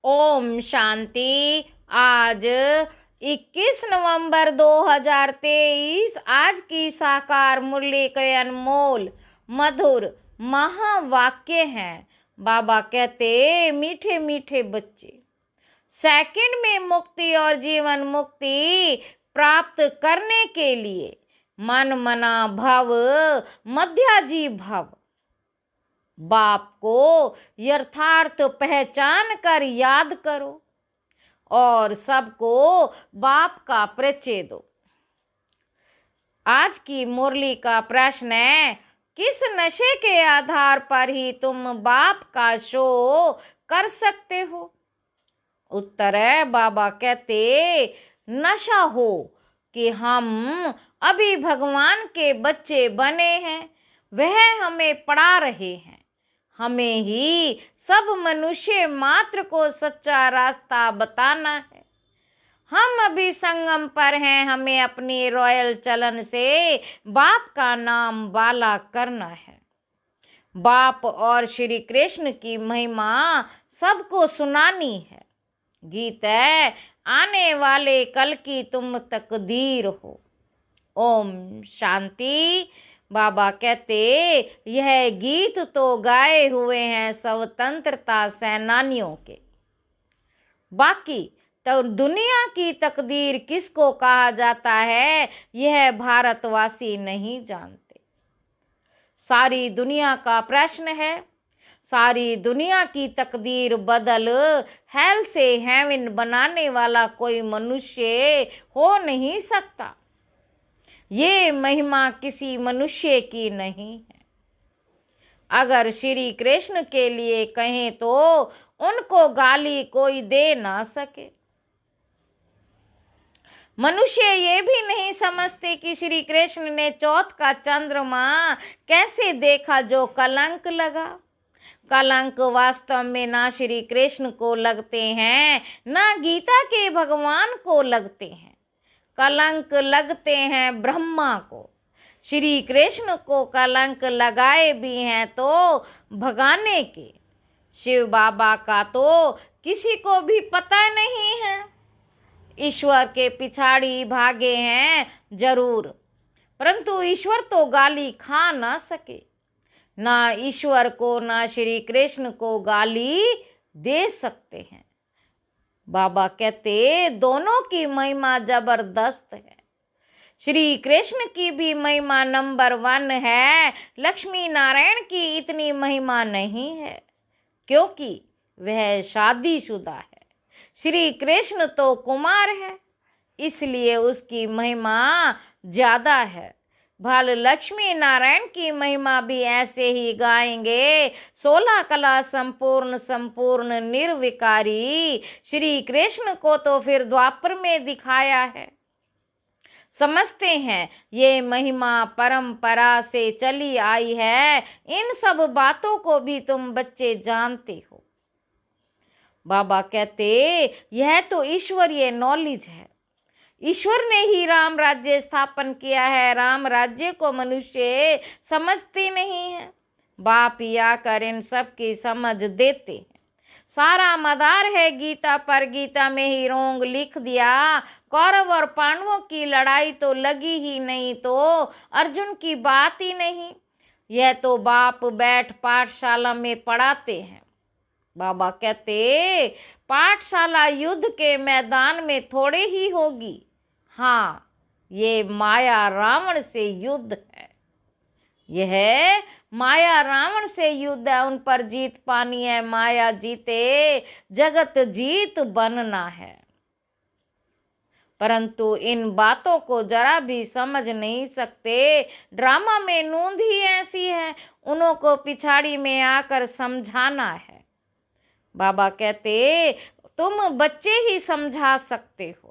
ओम शांति। आज 21 नवंबर 2023 आज की साकार मुरली के अनमोल मधुर महावाक्य हैं। बाबा कहते, मीठे मीठे बच्चे, सेकंड में मुक्ति और जीवन मुक्ति प्राप्त करने के लिए मन मना भव मध्याजी भव। बाप को यथार्थ पहचान कर याद करो और सबको बाप का परिचय दो। आज की मुरली का प्रश्न है, किस नशे के आधार पर ही तुम बाप का शो कर सकते हो? उत्तर है, बाबा कहते, नशा हो कि हम अभी भगवान के बच्चे बने हैं, वह हमें पढ़ा रहे हैं। हमें ही सब मनुष्य मात्र को सच्चा रास्ता बताना है। हम अभी संगम पर हैं, हमें अपनी रॉयल चलन से बाप का नाम बाला करना है। बाप और श्री कृष्ण की महिमा सबको सुनानी है। गीत है, आने वाले कल की तुम तकदीर हो। ओम शांति। बाबा कहते, यह गीत तो गाए हुए हैं स्वतंत्रता सेनानियों के, बाकी तो दुनिया की तकदीर किसको कहा जाता है यह भारतवासी नहीं जानते। सारी दुनिया का प्रश्न है, सारी दुनिया की तकदीर बदल हेल से हेवन बनाने वाला कोई मनुष्य हो नहीं सकता। ये महिमा किसी मनुष्य की नहीं है। अगर श्री कृष्ण के लिए कहें तो उनको गाली कोई दे ना सके। मनुष्य ये भी नहीं समझते कि श्री कृष्ण ने चौथ का चंद्रमा कैसे देखा जो कलंक लगा। कलंक वास्तव में ना श्री कृष्ण को लगते हैं, ना गीता के भगवान को लगते हैं। कलंक लगते हैं ब्रह्मा को। श्री कृष्ण को कलंक लगाए भी हैं तो भगाने के। शिव बाबा का तो किसी को भी पता नहीं है। ईश्वर के पिछाड़ी भागे हैं जरूर, परंतु ईश्वर तो गाली खा ना सके। ना ईश्वर को ना श्री कृष्ण को गाली दे सकते हैं। बाबा कहते, दोनों की महिमा जबरदस्त है। श्री कृष्ण की भी महिमा नंबर 1 है। लक्ष्मी नारायण की इतनी महिमा नहीं है, क्योंकि वह शादीशुदा है। श्री कृष्ण तो कुमार है, इसलिए उसकी महिमा ज्यादा है। भल लक्ष्मी नारायण की महिमा भी ऐसे ही गाएंगे। 16 कला संपूर्ण संपूर्ण निर्विकारी। श्री कृष्ण को तो फिर द्वापर में दिखाया है। समझते हैं ये महिमा परंपरा से चली आई है। इन सब बातों को भी तुम बच्चे जानते हो। बाबा कहते, यह तो ईश्वरीय नॉलेज है। ईश्वर ने ही राम राज्य स्थापन किया है। राम राज्य को मनुष्य समझते नहीं है। बाप ही आकर इन सब की समझ देते हैं। सारा मदार है गीता पर। गीता में ही रोंग लिख दिया। कौरव और पांडवों की लड़ाई तो लगी ही नहीं तो अर्जुन की बात ही नहीं। यह तो बाप बैठ पाठशाला में पढ़ाते हैं। बाबा कहते, पाठशाला युद्ध के मैदान में थोड़े ही होगी। हाँ, ये माया रावण से युद्ध है। यह माया रावण से युद्ध है। उन पर जीत पानी है। माया जीते जगत जीत बनना है। परंतु इन बातों को जरा भी समझ नहीं सकते। ड्रामा में नूंद ही ऐसी है, उन्हों को पिछाड़ी में आकर समझाना है। बाबा कहते, तुम बच्चे ही समझा सकते हो।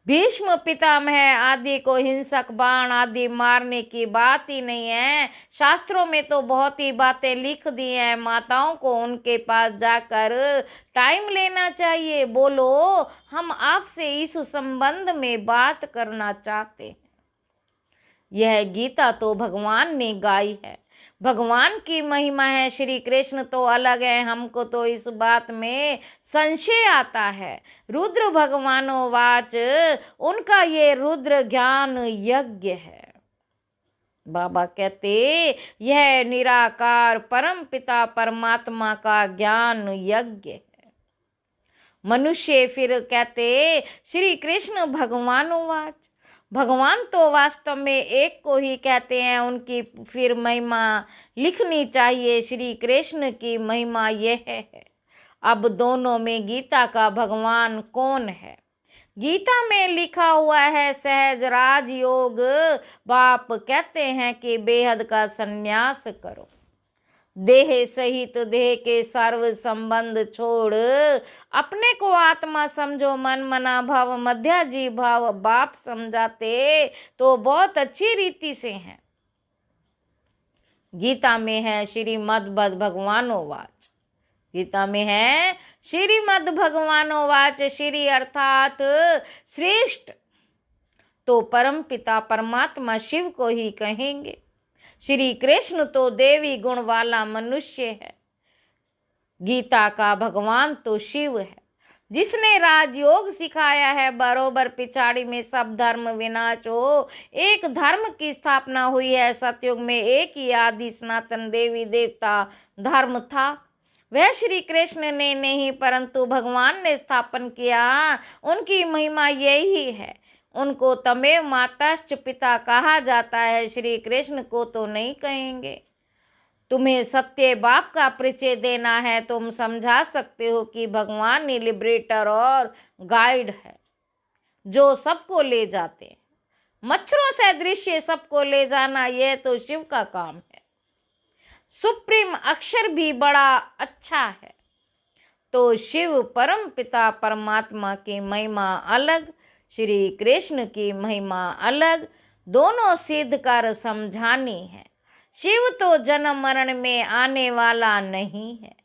भीष्म पितामह आदि को हिंसक बाण आदि मारने की बात ही नहीं है। शास्त्रों में तो बहुत ही बातें लिख दी हैं। माताओं को उनके पास जाकर टाइम लेना चाहिए। बोलो, हम आपसे इस संबंध में बात करना चाहते हैं। यह गीता तो भगवान ने गाई है। भगवान की महिमा है, श्री कृष्ण तो अलग है, हमको तो इस बात में संशय आता है। रुद्र भगवानोवाच, उनका ये रुद्र ज्ञान यज्ञ है। बाबा कहते यह निराकार परम पिता परमात्मा का ज्ञान यज्ञ है। मनुष्य फिर कहते श्री कृष्ण भगवानोवाच, भगवान तो वास्तव में एक को ही कहते हैं, उनकी फिर महिमा लिखनी चाहिए। श्री कृष्ण की महिमा यह है। अब दोनों में गीता का भगवान कौन है? गीता में लिखा हुआ है सहज राजयोग। बाप कहते हैं कि बेहद का संन्यास करो, देह सहित देह के सर्व संबंध छोड़, अपने को आत्मा समझो, मन मना भाव मध्याजी भाव बाप समझाते तो बहुत अच्छी रीति से हैं। गीता में है श्रीमद् भगवानोवाच, गीता में है श्रीमद् भगवानोवाच। श्री अर्थात श्रेष्ठ तो परम पिता परमात्मा शिव को ही कहेंगे। श्री कृष्ण तो देवी गुण वाला मनुष्य है। गीता का भगवान तो शिव है, जिसने राजयोग सिखाया है। बरोबर पिछाड़ी में सब धर्म विनाश हो, एक धर्म की स्थापना हुई है। सतयुग में एक ही आदि सनातन देवी देवता धर्म था, वह श्री कृष्ण ने नहीं परंतु भगवान ने स्थापन किया। उनकी महिमा यही है। उनको तमेव माताश्च पिता कहा जाता है, श्री कृष्ण को तो नहीं कहेंगे। तुम्हें सत्य बाप का परिचय देना है, तुम समझा सकते हो कि भगवान ही लिबरेटर और गाइड है, जो सबको ले जाते हैं। मच्छरों से दृश्य सबको ले जाना, यह तो शिव का काम है। सुप्रीम अक्षर भी बड़ा अच्छा है। तो शिव परम पिता परमात्मा की महिमा अलग, श्री कृष्ण की महिमा अलग, दोनों सिद्ध कर समझानी है। शिव तो जन्म मरण में आने वाला नहीं है,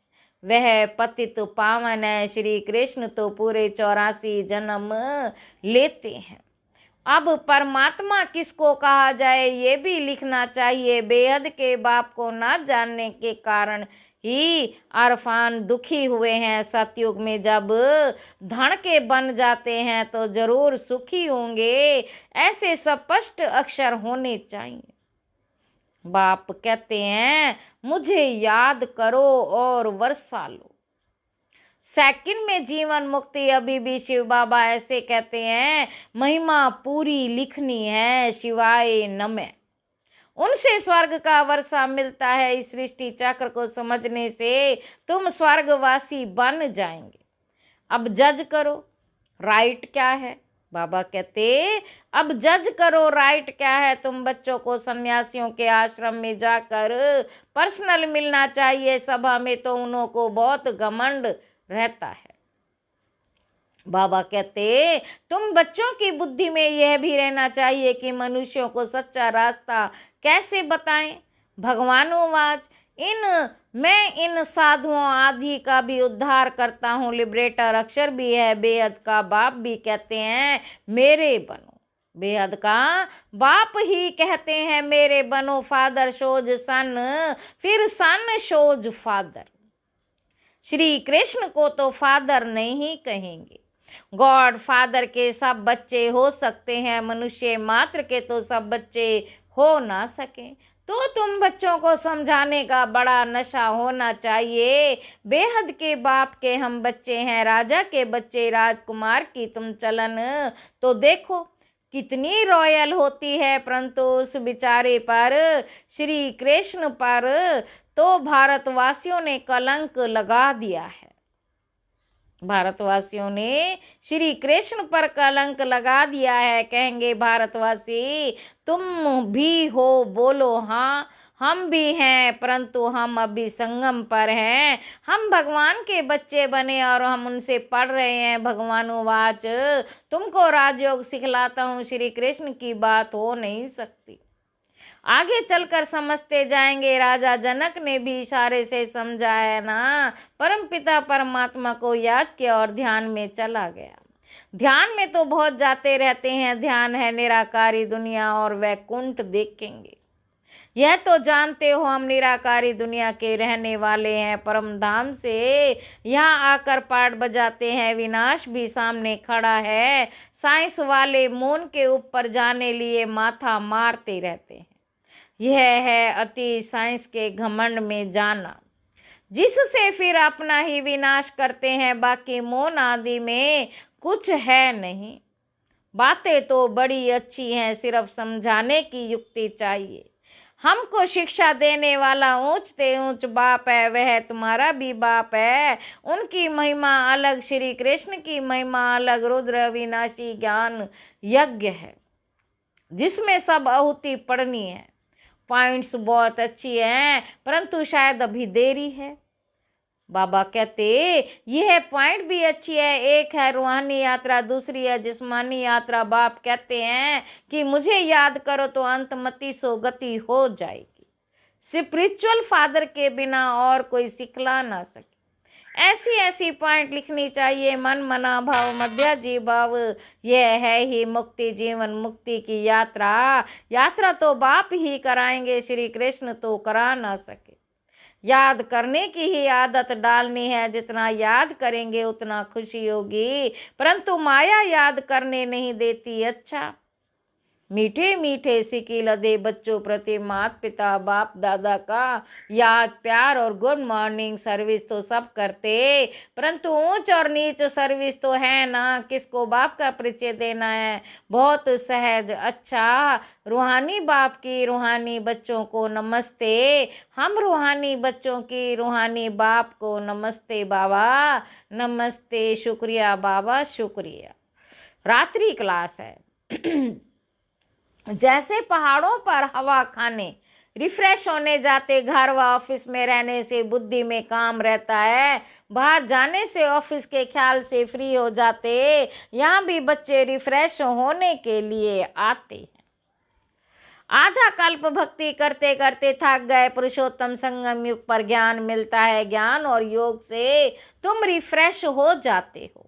वह पतित पावन है। श्री कृष्ण तो पूरे 84 जन्म लेते हैं। अब परमात्मा किसको कहा जाए ये भी लिखना चाहिए। बेहद के बाप को ना जानने के कारण ही अरफान दुखी हुए हैं। सतयुग में जब धन के बन जाते हैं तो जरूर सुखी होंगे, ऐसे स्पष्ट अक्षर होने चाहिए। बाप कहते हैं मुझे याद करो और वर्षा लो। सेकंड में जीवन मुक्ति। अभी भी शिव बाबा ऐसे कहते हैं महिमा पूरी लिखनी है, शिवाय नमः। उनसे स्वर्ग का वर्षा मिलता है। इस सृष्टि चक्र को समझने से तुम स्वर्गवासी बन जाएंगे। अब जज करो राइट क्या है। बाबा कहते अब जज करो राइट क्या है। तुम बच्चों को सन्यासियों के आश्रम में जाकर पर्सनल मिलना चाहिए। सभा में तो उन्हों को बहुत घमंड रहता है। बाबा कहते तुम बच्चों की बुद्धि में यह भी रहना चाहिए कि मनुष्यों को सच्चा रास्ता कैसे बताएं। भगवानोवाच, मैं इन साधुओं आदि का भी उद्धार करता हूँ। लिबरेटर अक्षर भी है। बेहद का बाप भी कहते हैं मेरे बनो। बेहद का बाप ही कहते हैं मेरे बनो। फादर शोज सन, फिर सन शोज फादर। श्री कृष्ण को तो फादर नहीं कहेंगे। गॉड फादर के सब बच्चे हो सकते हैं, मनुष्य मात्र के तो सब बच्चे हो ना सके। तो तुम बच्चों को समझाने का बड़ा नशा होना चाहिए। बेहद के बाप के हम बच्चे हैं, राजा के बच्चे, राजकुमार की तुम चलन तो देखो कितनी रॉयल होती है। परंतु उस बेचारे पर, श्री कृष्ण पर तो भारतवासियों ने कलंक लगा दिया है। भारतवासियों ने श्री कृष्ण पर कलंक लगा दिया है। कहेंगे भारतवासी तुम भी हो, बोलो हाँ हम भी हैं, परंतु हम अभी संगम पर हैं। हम भगवान के बच्चे बने और हम उनसे पढ़ रहे हैं। भगवानोवाच, तुमको राजयोग सिखलाता हूँ, श्री कृष्ण की बात हो नहीं सकती। आगे चलकर समझते जाएंगे। राजा जनक ने भी इशारे से समझा है ना। परमपिता परमात्मा को याद किया और ध्यान में चला गया। ध्यान में तो बहुत जाते रहते हैं। ध्यान है निराकारी दुनिया और वैकुंठ देखेंगे। यह तो जानते हो हम निराकारी दुनिया के रहने वाले हैं, परम धाम से यहाँ आकर पाठ बजाते हैं। विनाश भी सामने खड़ा है, साइंस वाले मून के ऊपर जाने लिए माथा मारते रहते हैं। यह है अति साइंस के घमंड में जाना, जिससे फिर अपना ही विनाश करते हैं। बाकी मून आदि में कुछ है नहीं। बातें तो बड़ी अच्छी हैं, सिर्फ समझाने की युक्ति चाहिए। हमको शिक्षा देने वाला ऊंच से ऊंच बाप है, वह तुम्हारा भी बाप है। उनकी महिमा अलग, श्री कृष्ण की महिमा अलग। रुद्र अविनाशी ज्ञान यज्ञ है, जिसमें सब आहुति पढ़नी है। पॉइंट्स बहुत अच्छी हैं, परंतु शायद अभी देरी है। बाबा कहते यह पॉइंट भी अच्छी है। एक है रूहानी यात्रा, दूसरी है जिस्मानी यात्रा। बाप कहते हैं कि मुझे याद करो तो अंतमति सो गति हो जाएगी। स्पिरिचुअल फादर के बिना और कोई सिखला ना सके। ऐसी ऐसी पॉइंट लिखनी चाहिए। मन मना भाव मध्याजी भाव, यह है ही मुक्ति, जीवन मुक्ति की यात्रा। यात्रा तो बाप ही कराएंगे, श्री कृष्ण तो करा ना सके। याद करने की ही आदत डालनी है। जितना याद करेंगे उतना खुशी होगी, परंतु माया याद करने नहीं देती। अच्छा, मीठे मीठे सिक्के लदे बच्चों प्रति माता पिता बाप दादा का याद प्यार और गुड मॉर्निंग सर्विस तो सब करते, परंतु ऊंच और नीच सर्विस तो है ना। किसको बाप का परिचय देना है, बहुत सहज। अच्छा, रूहानी बाप की रूहानी बच्चों को नमस्ते। हम रूहानी बच्चों की रूहानी बाप को नमस्ते बाबा, नमस्ते। शुक्रिया बाबा, शुक्रिया। रात्रि क्लास है। जैसे पहाड़ों पर हवा खाने रिफ्रेश होने जाते, घर व ऑफिस में रहने से बुद्धि में काम रहता है, बाहर जाने से ऑफिस के ख्याल से फ्री हो जाते। यहाँ भी बच्चे रिफ्रेश होने के लिए आते हैं। आधा कल्प भक्ति करते करते थक गए, पुरुषोत्तम संगम युग पर ज्ञान मिलता है। ज्ञान और योग से तुम रिफ्रेश हो जाते हो।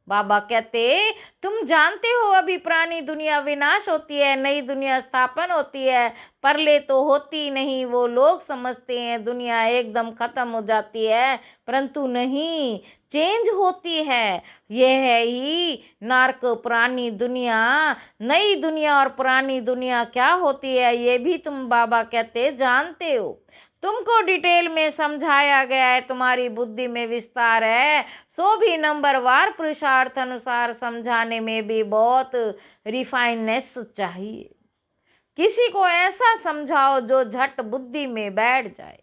बाबा कहते तुम जानते हो अभी पुरानी दुनिया विनाश होती है, नई दुनिया स्थापन होती है, परले तो होती नहीं। वो लोग समझते हैं दुनिया एकदम खत्म हो जाती है, परंतु नहीं, चेंज होती है। यह है ही नर्क, पुरानी दुनिया, नई दुनिया। और पुरानी दुनिया क्या होती है ये भी तुम बाबा कहते जानते हो। तुमको डिटेल में समझाया गया है, तुम्हारी बुद्धि में विस्तार है, सो भी नंबरवार पुरुषार्थ अनुसार समझाने में भी बहुत रिफाइननेस चाहिए। किसी को ऐसा समझाओ जो झट बुद्धि में बैठ जाए।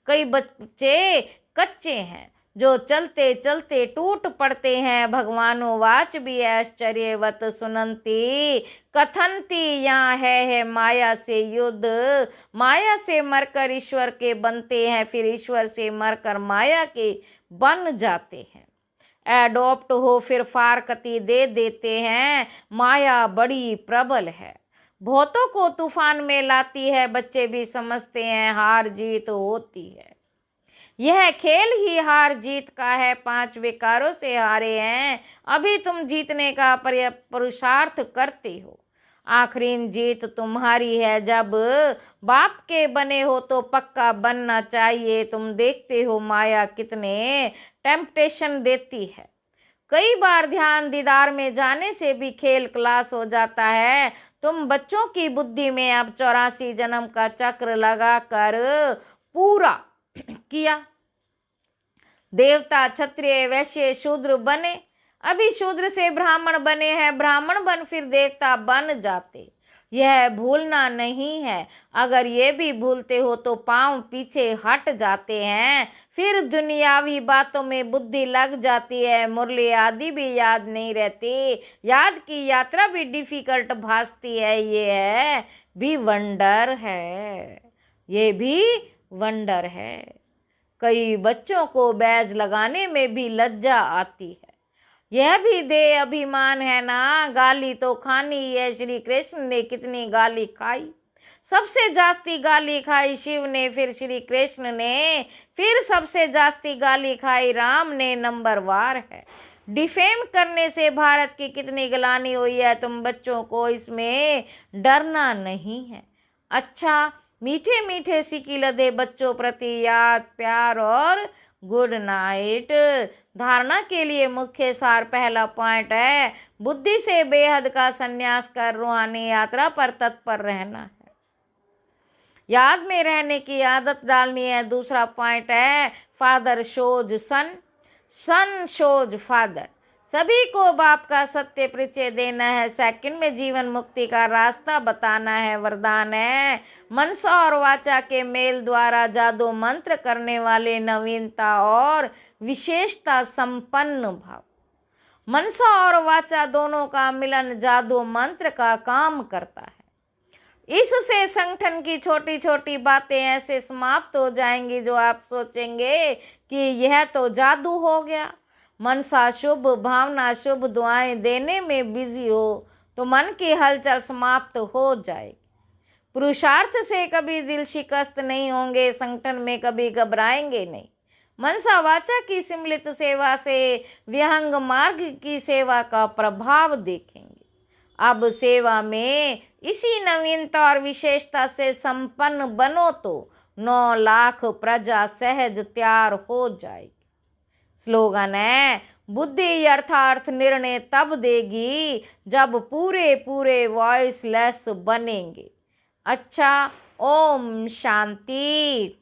कई बच्चे कच्चे हैं जो चलते चलते टूट पड़ते हैं। भगवानो वाच भी आश्चर्यवत सुनंती कथनती, यहाँ है माया से युद्ध। माया से मरकर ईश्वर के बनते हैं, फिर ईश्वर से मरकर माया के बन जाते हैं। एडॉप्ट हो फिर फारकती दे देते हैं। माया बड़ी प्रबल है, बहुतों को तूफान में लाती है। बच्चे भी समझते हैं हार जीत होती है। यह खेल ही हार जीत का है। 5 विकारों से हारे हैं, अभी तुम जीतने का पुरुषार्थ करते हो। आखिरी जीत तुम्हारी है। जब बाप के बने हो तो पक्का बनना चाहिए। तुम देखते हो माया कितने टेम्पटेशन देती है। कई बार ध्यान दीदार में जाने से भी खेल क्लास हो जाता है। तुम बच्चों की बुद्धि में अब 84 जन्म का चक्र लगाकर पूरा किया। देवता क्षत्रिय वैश्य शूद्र बने, अभी शूद्र से ब्राह्मण बने हैं, ब्राह्मण बन फिर देवता बन जाते। यह भूलना नहीं है। अगर ये भी भूलते हो तो पांव पीछे हट जाते हैं, फिर दुनियावी बातों में बुद्धि लग जाती है। मुरली आदि भी याद नहीं रहती, याद की यात्रा भी डिफिकल्ट भासती है। ये है भी वंडर है, ये भी वंडर है। कई बच्चों को बैज लगाने में भी लज्जा आती है। यह भी दे अभिमान है ना, गाली तो खानी है। श्री कृष्ण ने कितनी गाली खाई, सबसे जास्ती गाली खाई शिव ने, फिर श्री कृष्ण ने, फिर सबसे जास्ती गाली खाई राम ने। नंबरवार है। डिफेम करने से भारत की कितनी गलानी हुई है। तुम बच्चों को इसमें डरना नहीं है। अच्छा, मीठे मीठे सिक्की लदे बच्चों प्रति याद, प्यार और गुड नाइट। धारणा के लिए मुख्य सार पहला पॉइंट है, बुद्धि से बेहद का संन्यास कर रूहानी यात्रा पर तत्पर रहना है, याद में रहने की आदत डालनी है। दूसरा पॉइंट है, फादर शोज सन, सन शोज फादर। सभी को बाप का सत्य परिचय देना है। सेकंड में जीवन मुक्ति का रास्ता बताना है। वरदान है, मनसा और वाचा के मेल द्वारा जादू मंत्र करने वाले नवीनता और विशेषता संपन्न भाव। मनसा और वाचा दोनों का मिलन जादू मंत्र का काम करता है। इससे संगठन की छोटी छोटी बातें ऐसे समाप्त हो जाएंगी जो आप सोचेंगे कि यह तो जादू हो गया। मनसा शुभ, भावना शुभ, दुआएं देने में बिजी हो तो मन की हलचल समाप्त हो जाएगी। पुरुषार्थ से कभी दिल शिकस्त नहीं होंगे, संगठन में कभी घबराएंगे नहीं। मनसा वाचा की सम्मिलित सेवा से विहंग मार्ग की सेवा का प्रभाव देखेंगे। अब सेवा में इसी नवीनता और विशेषता से संपन्न बनो तो 9 लाख प्रजा सहज तैयार हो जाएगी। स्लोगन है, बुद्धि अर्थार्थ निर्णय तब देगी जब पूरे पूरे वॉइसलेस बनेंगे। अच्छा, ओम शांति।